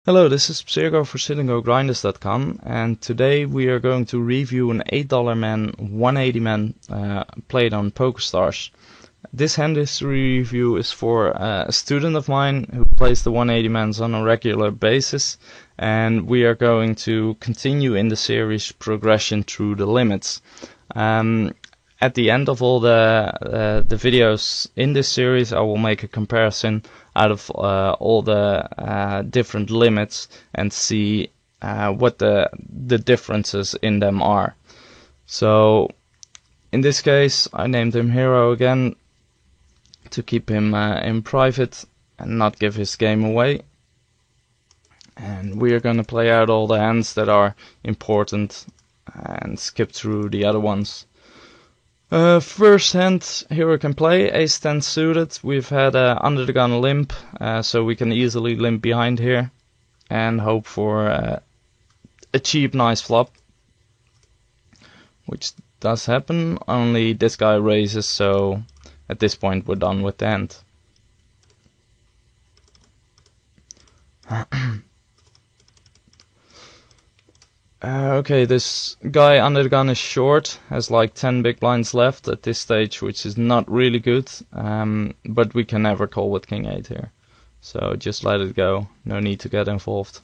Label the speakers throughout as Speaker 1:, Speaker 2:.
Speaker 1: Hello, this is Psirgo for SitandGoGrinders.com, and today we are going to review an $8 man, 180 man played on PokerStars. This hand history review is for a student of mine who plays the 180 mans on a regular basis, and we are going to continue in the series progression through the limits. At the end of all the videos in this series, I will make a comparison out of all the different limits and see what the differences in them are. So in this case, I named him Hero again to keep him in private and not give his game away. And we are going to play out all the hands that are important and skip through the other ones. First hand Hero can play, ace-10 suited. We've had under the gun limp, so we can easily limp behind here and hope for a cheap nice flop, which does happen, only this guy raises, so at this point we're done with the hand. Okay, this guy under the gun is short, has like 10 big blinds left at this stage, which is not really good, but we can never call with King 8 here. So just let it go, no need to get involved.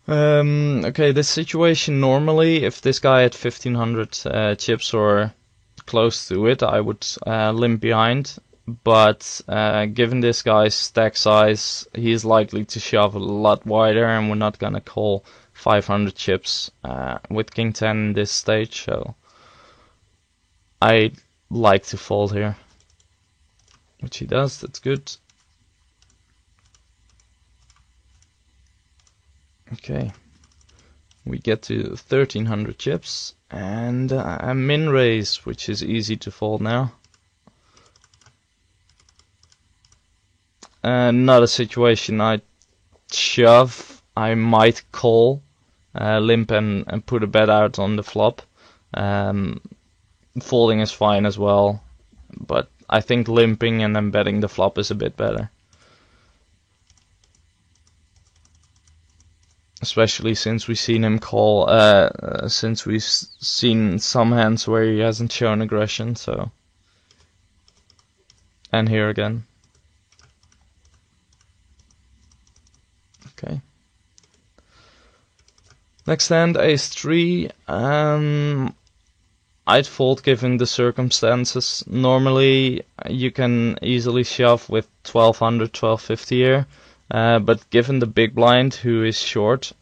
Speaker 1: Okay, this situation normally, if this guy had 1500 chips or close to it, I would limp behind. But given this guy's stack size, he is likely to shove a lot wider, and we're not gonna call 500 chips with King 10 in this stage, so I like to fold here, which he does. That's good. Okay, we get to 1300 chips and a min raise, which is easy to fold now. Not a situation I'd shove. I might call, limp and put a bet out on the flop. Folding is fine as well, but I think limping and then betting the flop is a bit better. Especially since we've seen him call, since we've seen some hands where he hasn't shown aggression, so. And here again. Okay. Next hand, ace-3. I'd fold given the circumstances. Normally, you can easily shove with 1200, 1250 here. But given the big blind, who is short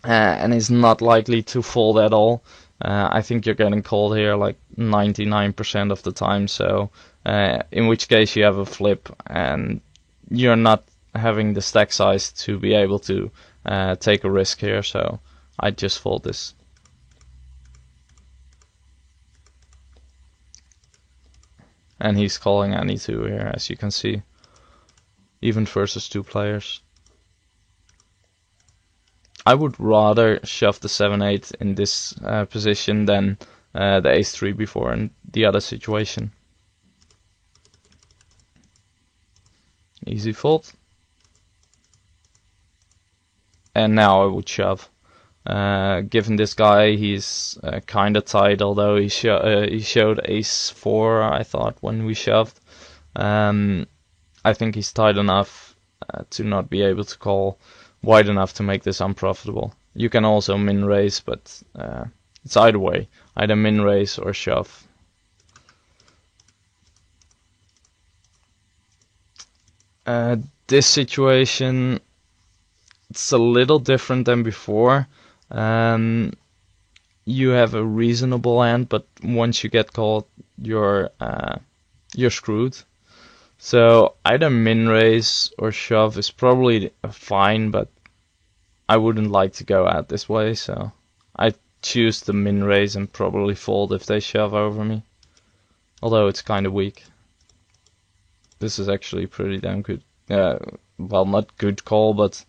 Speaker 1: and is not likely to fold at all, I think you're getting called here like 99% of the time. So, in which case you have a flip and you're not having the stack size to be able to take a risk here, so I'd just fold this. And he's calling any two here, as you can see, even versus two players. I would rather shove the 7-8 in this position than the ace-3 before in the other situation. Easy fold. And now I would shove. Given this guy, he's kinda tight, although he showed ace-4, I thought, when we shoved. I think he's tight enough to not be able to call wide enough to make this unprofitable. You can also min raise, but it's either way, either min raise or shove. This situation, it's a little different than before. You have a reasonable hand, but once you get called, you're screwed. So either min raise or shove is probably fine, but I wouldn't like to go out this way, so I choose the min raise and probably fold if they shove over me. Although it's kind of weak. This is actually pretty damn good. Well, not good call, but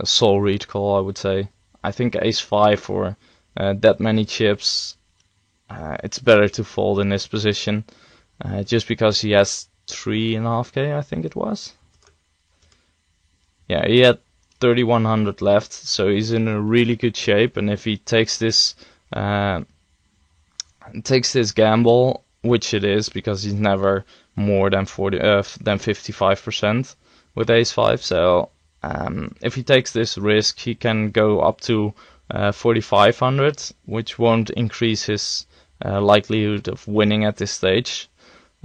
Speaker 1: soul read call, I would say. I think ace-5 for that many chips, it's better to fold in this position, just because he has 3.5k, I think it was. yeah, he had 3100 left, so he's in a really good shape. And if he takes this gamble, which it is, because he's never more than 55% with ace-5. So if he takes this risk, he can go up to 4500, which won't increase his likelihood of winning at this stage.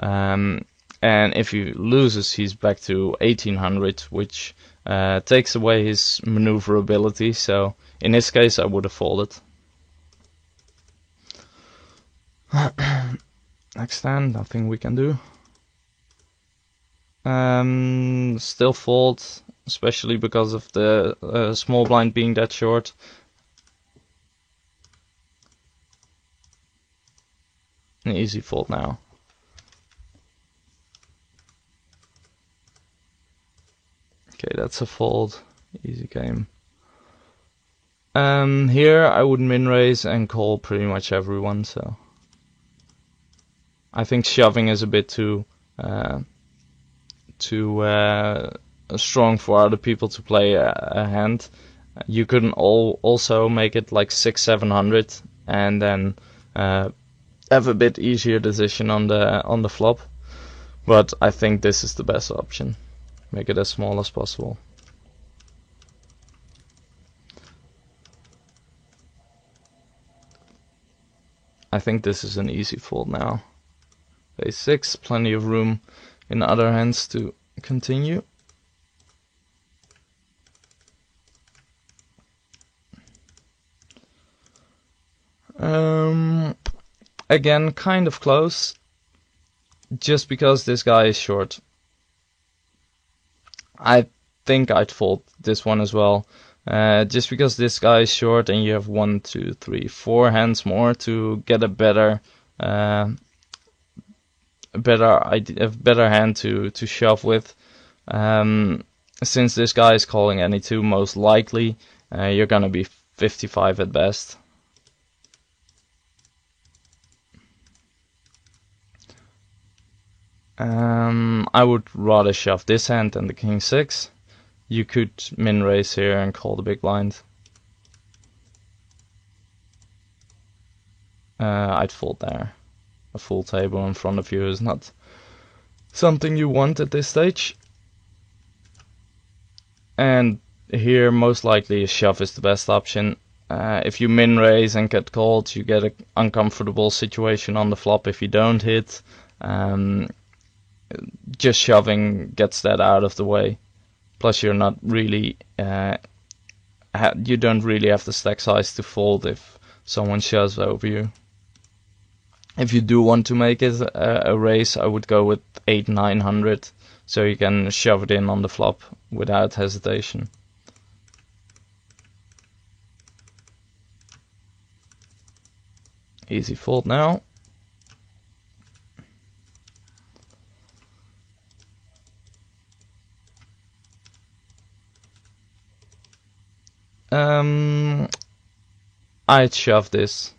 Speaker 1: And if he loses, he's back to 1800, which takes away his maneuverability. So in this case, I would have folded. Next hand, nothing we can do. Still fold, especially because of the small blind being that short. An easy fold now. Okay, that's a fold. Easy game. Here I would min raise and call pretty much everyone, so I think shoving is a bit too strong for other people to play a hand. You could also make it like 600-700 and then have a bit easier decision on the flop. But I think this is the best option. Make it as small as possible. I think this is an easy fold now. Ace 6, plenty of room in other hands to continue. Again, kind of close, just because this guy is short. I think I'd fold this one as well, just because this guy is short and you have 1, 2, 3, 4 hands more to get a better hand to shove with. Since this guy is calling any two, most likely you're gonna be 55 at best. I would rather shove this hand than the king 6. You could min raise here and call the big blind. I'd fold there. A full table in front of you is not something you want at this stage. And here most likely a shove is the best option. If you min raise and get called, you get an uncomfortable situation on the flop if you don't hit. Just shoving gets that out of the way. Plus you're not really, you don't really have the stack size to fold if someone shoves over you. If you do want to make it a raise, I would go with 800-900, so you can shove it in on the flop without hesitation. Easy fold now. I'd shove this.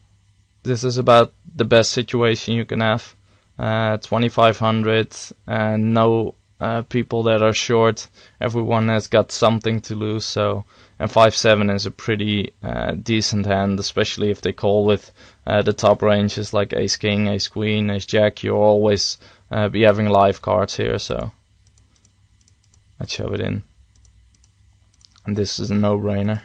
Speaker 1: This is about the best situation you can have. 2500 and no people that are short. Everyone has got something to lose. So, and 5-7 is a pretty decent hand, especially if they call with the top ranges like ace king, ace queen, ace jack. You'll always be having live cards here. So I'd shove it in. And this is a no-brainer.